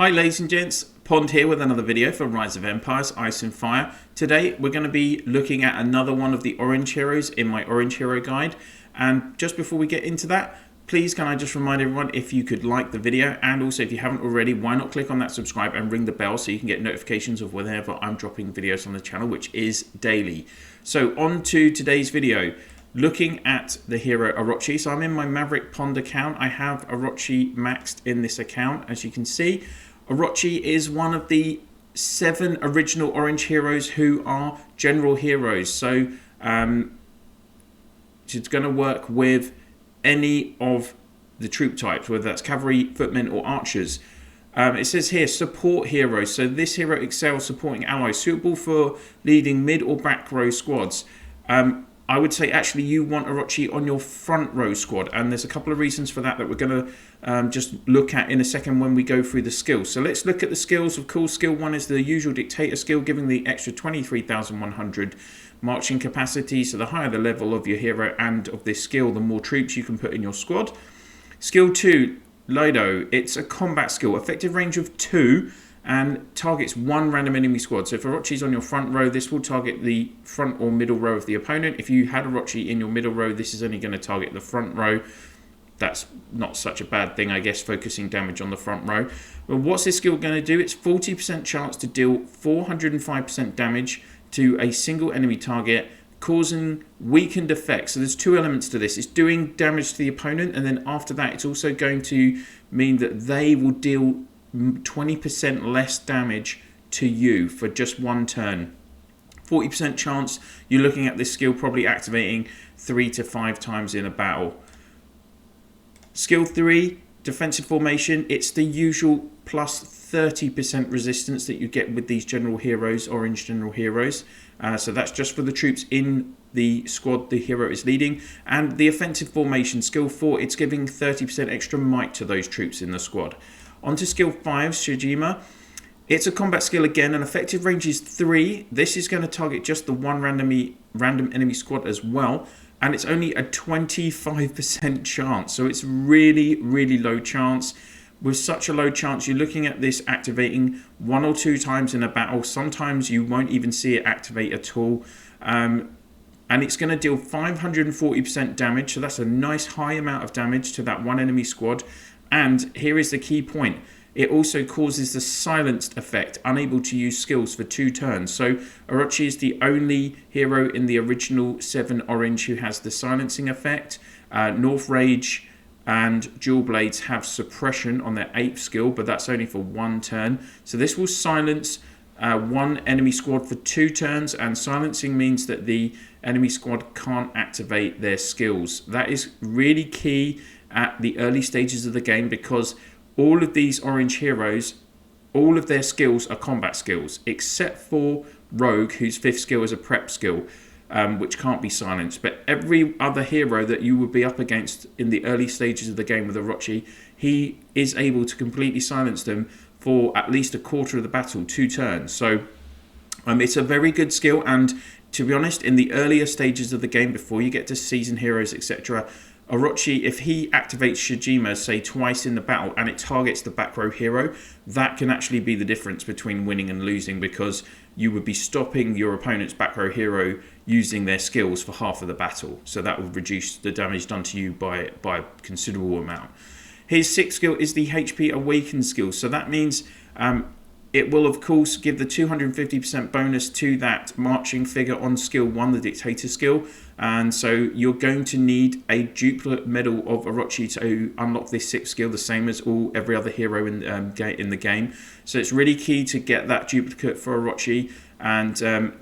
Hi ladies and gents, Pond here with another video for Rise of Empires, Ice and Fire. Today we're going to be looking at another one of the orange heroes in my orange hero guide. And just before we get into that, please can I just remind everyone if you could like the video, and also if you haven't already, why not click on that subscribe and ring the bell so you can get notifications of whenever I'm dropping videos on the channel, which is daily. So on to today's video. Looking at the hero Orochi. So I'm in my Maverick Pond account. I have Orochi maxed in this account, as you can see. Orochi is one of the 7 original orange heroes who are general heroes. So it's going to work with any of the troop types, whether that's cavalry, footmen or archers. It says here, support heroes. So this hero excels supporting allies, suitable for leading mid or back row squads. I would say actually you want Orochi on your front row squad, and there's a couple of reasons for that we're going to just look at in a second when we go through the skills. So let's look at the skills. Of course, skill 1 is the usual dictator skill, giving the extra 23,100 marching capacity. So the higher the level of your hero and of this skill, the more troops you can put in your squad. Skill 2, Lido. It's a combat skill, effective range of 2, and targets 1 random enemy squad. So if Orochi's on your front row, this will target the front or middle row of the opponent. If you had Orochi in your middle row, this is only going to target the front row. That's not such a bad thing, I guess, focusing damage on the front row. But what's this skill going to do? It's 40% chance to deal 405% damage to a single enemy target, causing weakened effects. So there's 2 elements to this. It's doing damage to the opponent, and then after that, it's also going to mean that they will deal 20% less damage to you for just 1 turn. 40% chance you're looking at this skill probably activating 3 to 5 times in a battle. Skill 3, defensive formation. It's the usual plus 30% resistance that you get with these general heroes, orange general heroes. So that's just for the troops in the squad the hero is leading. And the offensive formation, skill 4, it's giving 30% extra might to those troops in the squad. On to skill 5, Shijima. It's a combat skill again, and effective range is 3. This is going to target just the 1 random enemy squad as well, and it's only a 25% chance. So it's really, really low chance. With such a low chance, you're looking at this activating 1 or 2 times in a battle. Sometimes you won't even see it activate at all. And it's going to deal 540% damage, so that's a nice high amount of damage to that 1 enemy squad. And here is the key point. It also causes the silenced effect, unable to use skills for 2 turns. So Orochi is the only hero in the original 7 orange who has the silencing effect. North Rage and Dual Blades have suppression on their 8th skill, but that's only for 1 turn. So this will silence 1 enemy squad for 2 turns, and silencing means that the enemy squad can't activate their skills. That is really key at the early stages of the game, because all of these orange heroes, all of their skills are combat skills, except for Rogue, whose 5th skill is a prep skill, which can't be silenced. But every other hero that you would be up against in the early stages of the game with Orochi, he is able to completely silence them for at least a quarter of the battle, 2 turns. So it's a very good skill, and to be honest, in the earlier stages of the game, before you get to season heroes, etc., Orochi, if he activates Shijima, say twice in the battle, and it targets the back row hero, that can actually be the difference between winning and losing, because you would be stopping your opponent's back row hero using their skills for half of the battle. So that would reduce the damage done to you by a considerable amount. His 6th skill is the HP Awaken skill. So that means it will, of course, give the 250% bonus to that marching figure on skill 1, the dictator skill. And so you're going to need a duplicate medal of Orochi to unlock this 6th skill, the same as every other hero in the game. So it's really key to get that duplicate for Orochi. And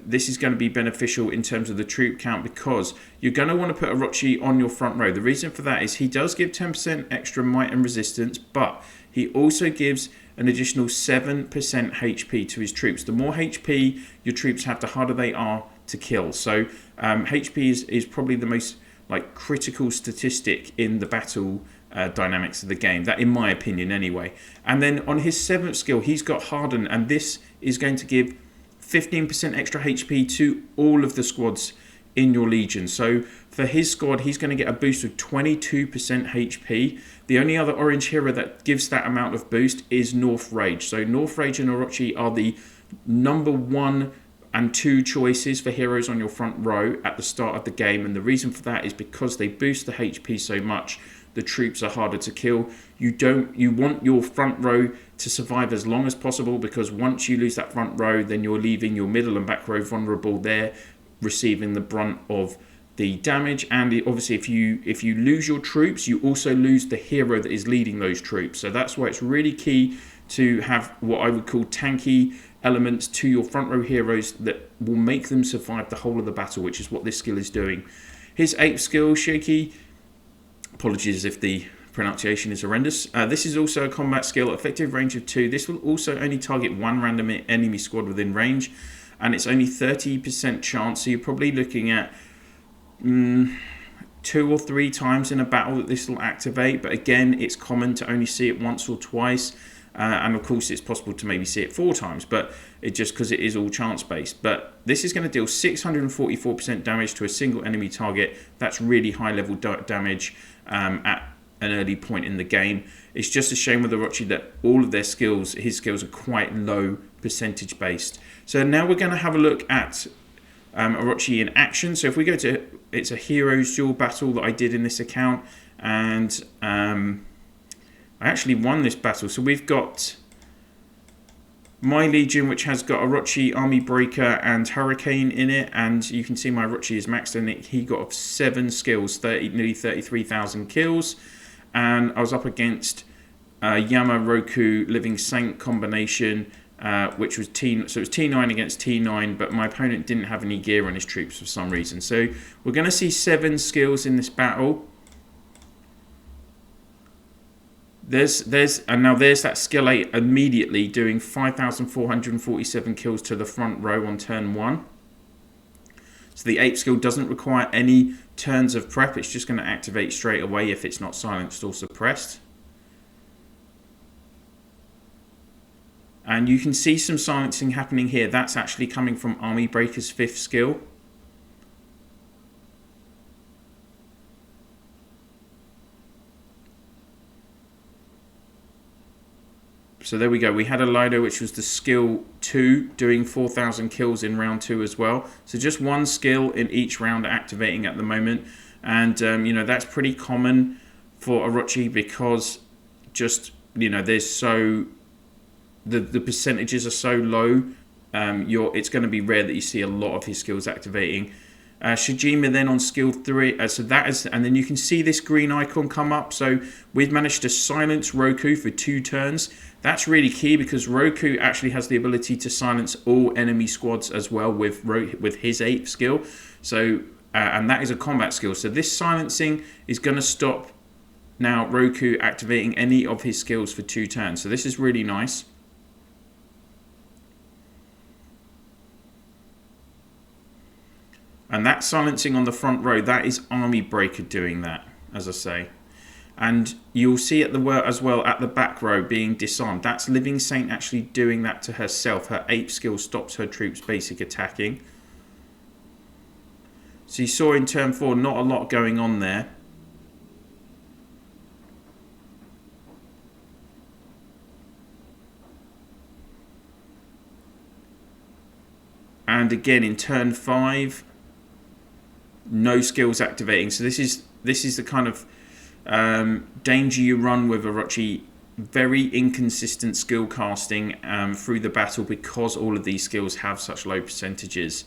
this is going to be beneficial in terms of the troop count, because you're going to want to put Orochi on your front row. The reason for that is he does give 10% extra might and resistance, but he also gives an additional 7% HP to his troops. The more HP your troops have, the harder they are to kill. So HP is probably the most critical statistic in the battle dynamics of the game. That, in my opinion, anyway. And then on his 7th skill, he's got Harden, and this is going to give 15% extra HP to all of the squads in your Legion. So for his squad, he's going to get a boost of 22% HP. The only other orange hero that gives that amount of boost is North Rage. So North Rage and Orochi are the number 1 and 2 choices for heroes on your front row at the start of the game, and the reason for that is because they boost the HP so much, the troops are harder to kill. You want your front row to survive as long as possible, because once you lose that front row, then you're leaving your middle and back row vulnerable. They're receiving the brunt of the damage, and obviously if you lose your troops, you also lose the hero that is leading those troops. So that's why it's really key to have what I would call tanky elements to your front row heroes that will make them survive the whole of the battle, which is what this skill is doing. His 8th skill, Shaky, apologies if the pronunciation is horrendous. This is also a combat skill, effective range of 2. This will also only target 1 random enemy squad within range, and it's only 30% chance, so you're probably looking at 2 or 3 times in a battle that this will activate. But again, it's common to only see it once or twice. And of course it's possible to maybe see it 4 times, but it just because it is all chance based. But this is going to deal 644% damage to a single enemy target. That's really high level damage at an early point in the game. It's just a shame with Orochi that all of their skills, his skills, are quite low percentage based. So now we're going to have a look at Orochi in action. So if we go to, it's a heroes duel battle that I did in this account, and I actually won this battle. So we've got my Legion, which has got Orochi, Army Breaker and Hurricane in it, and you can see my Orochi is maxed and he got 7 skills, nearly 33,000 kills. And I was up against Yama, Roku, Living Saint combination, which was so it was T9 against T9, but my opponent didn't have any gear on his troops for some reason. So we're going to see 7 skills in this battle. And now there's that skill 8 immediately doing 5,447 kills to the front row on turn 1. So the 8th skill doesn't require any turns of prep. It's just going to activate straight away if it's not silenced or suppressed. And you can see some silencing happening here. That's actually coming from Army Breaker's 5th skill. So there we go. We had a Lido, which was the skill 2, doing 4,000 kills in round 2 as well. So just 1 skill in each round activating at the moment. And, you know, that's pretty common for Orochi because just, you know, there's so... The percentages are so low. It's going to be rare that you see a lot of his skills activating. Shijima then on skill 3, so that is, and then you can see this green icon come up. So we've managed to silence Roku for 2 turns. That's really key because Roku actually has the ability to silence all enemy squads as well with his 8th skill. So and that is a combat skill. So this silencing is going to stop now Roku activating any of his skills for 2 turns. So this is really nice. And that silencing on the front row, that is Army Breaker doing that, as I say. And you'll see at as well at the back row being disarmed. That's Living Saint actually doing that to herself. Her 8th skill stops her troops basic attacking. So you saw in turn 4 not a lot going on there. And again in turn 5, no skills activating. So this is the kind of danger you run with Orochi. Very inconsistent skill casting through the battle because all of these skills have such low percentages.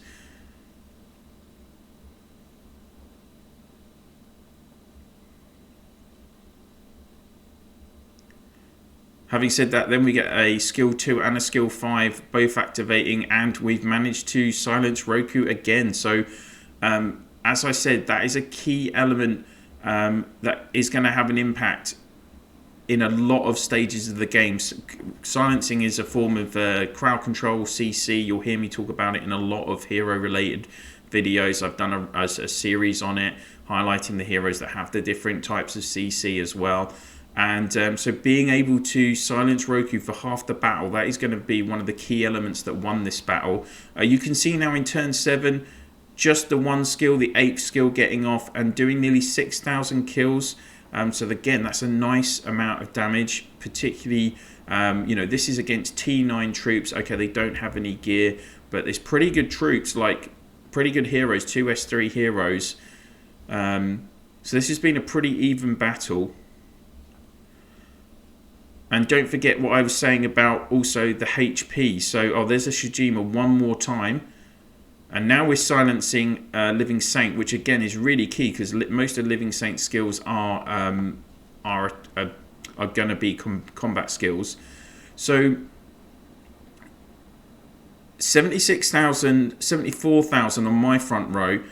Having said that, then we get a skill 2 and a skill 5 both activating, and we've managed to silence Roku again. So as I said, that is a key element that is going to have an impact in a lot of stages of the game. Silencing is a form of crowd control, CC. You'll hear me talk about it in a lot of hero-related videos. I've done a series on it, highlighting the heroes that have the different types of CC as well. And so being able to silence Roku for half the battle, that is going to be one of the key elements that won this battle. You can see now in turn 7, just the one skill, the 8th skill, getting off and doing nearly 6,000 kills. So again, that's a nice amount of damage, particularly, this is against T9 troops. Okay, they don't have any gear, but there's pretty good troops, like pretty good heroes, 2 S3 heroes. So this has been a pretty even battle. And don't forget what I was saying about also the HP. So, there's a Shijima one more time. And now we're silencing Living Saint, which again is really key because most of Living Saint's skills are going to be combat skills. So 76,000, 74,000 on my front row,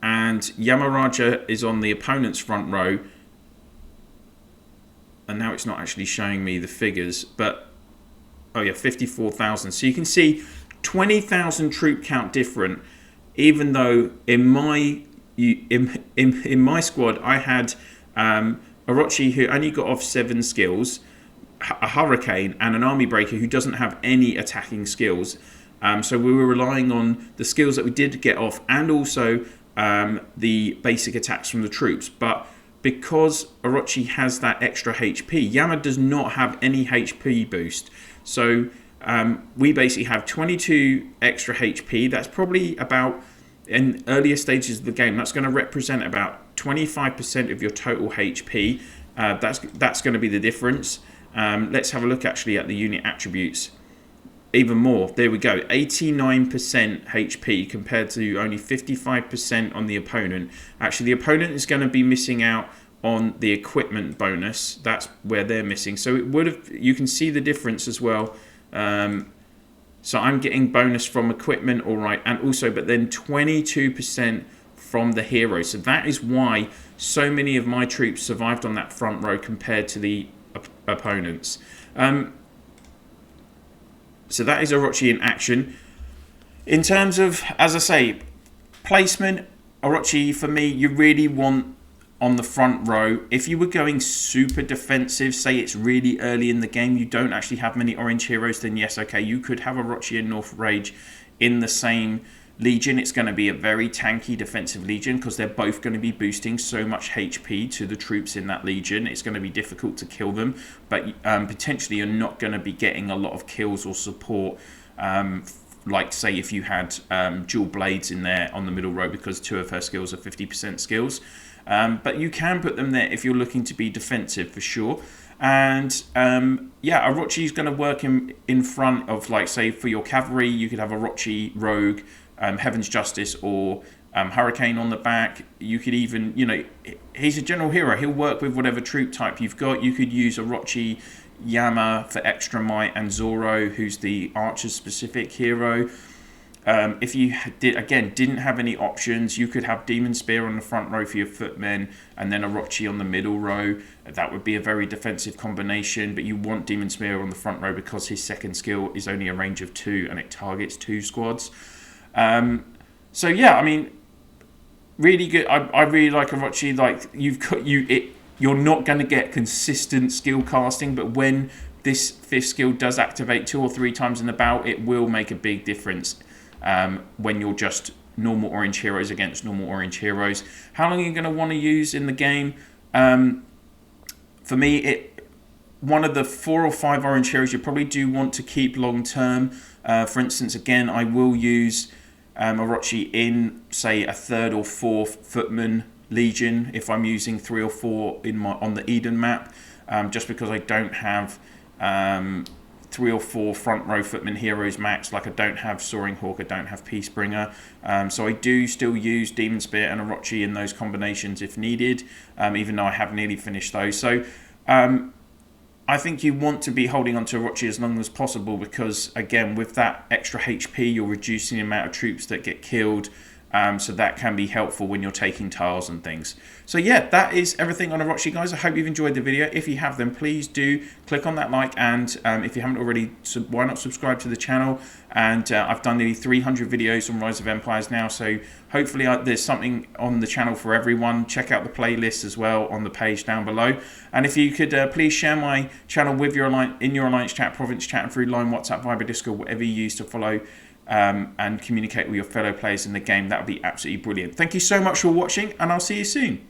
and Yamaraja is on the opponent's front row. And now it's not actually showing me the figures, but oh yeah, 54,000. So you can see 20,000 troop count different, even though in my squad I had Orochi, who only got off 7 skills, a Hurricane, and an Army Breaker who doesn't have any attacking skills. So we were relying on the skills that we did get off, and also the basic attacks from the troops. But because Orochi has that extra HP, Yama does not have any HP boost. So we basically have 22 extra HP. That's probably about, in earlier stages of the game, that's going to represent about 25% of your total HP. That's going to be the difference. Let's have a look actually at the unit attributes. Even more, there we go, 89% HP compared to only 55% on the opponent. Actually, the opponent is going to be missing out on the equipment bonus. That's where they're missing. So it would have, you can see the difference as well. So I'm getting bonus from equipment, all right, and also, but then 22% from the hero. So that is why so many of my troops survived on that front row compared to the opponents. So that is Orochi in action. In terms of, as I say, placement, Orochi, for me, you really want on the front row. If you were going super defensive, say it's really early in the game, you don't actually have many orange heroes, then yes, okay, you could have Orochi and North Rage in the same legion. It's going to be a very tanky defensive legion because they're both going to be boosting so much HP to the troops in that legion. It's going to be difficult to kill them, but potentially you're not going to be getting a lot of kills or support, like say if you had dual blades in there on the middle row, because 2 of her skills are 50% skills. But you can put them there if you're looking to be defensive for sure. And yeah, Orochi is going to work in front of, like, say for your cavalry, you could have Orochi, Rogue, Heaven's Justice, or Hurricane on the back. You could even, he's a general hero. He'll work with whatever troop type you've got. You could use Orochi, Yama for extra might, and Zoro, who's the archer specific hero. If you didn't have any options, you could have Demon Spear on the front row for your footmen, and then Orochi on the middle row. That would be a very defensive combination, but you want Demon Spear on the front row because his second skill is only a range of 2 and it targets 2 squads. So yeah, I mean, really good. I really like Orochi. Like, you're not going to get consistent skill casting, but when this 5th skill does activate 2 or 3 times in the bout, it will make a big difference. When you're just normal orange heroes against normal orange heroes. How long are you going to want to use in the game? For me, one of the 4 or 5 orange heroes you probably do want to keep long term. For instance, again, I will use Orochi in, say, a 3rd or 4th footman legion if I'm using 3 or 4 on the Eden map, just because I don't have 3 or 4 front row footman heroes max. Like, I don't have Soaring Hawk, I don't have Peacebringer, so I do still use Demon Spear and Orochi in those combinations if needed, even though I have nearly finished those. So I think you want to be holding on to Orochi as long as possible, because again, with that extra HP, you're reducing the amount of troops that get killed. So that can be helpful when you're taking tiles and things. So yeah, that is everything on Orochi, guys. I hope you've enjoyed the video. If you have, then please do click on that like, and if you haven't already, why not subscribe to the channel? And I've done nearly 300 videos on Rise of Empires now, so hopefully there's something on the channel for everyone. Check out the playlist as well on the page down below. And if you could please share my channel with your in your Alliance chat, Province chat, and through Line, WhatsApp, Viber, Discord, whatever you use to follow and communicate with your fellow players in the game. That would be absolutely brilliant. Thank you so much for watching, and I'll see you soon.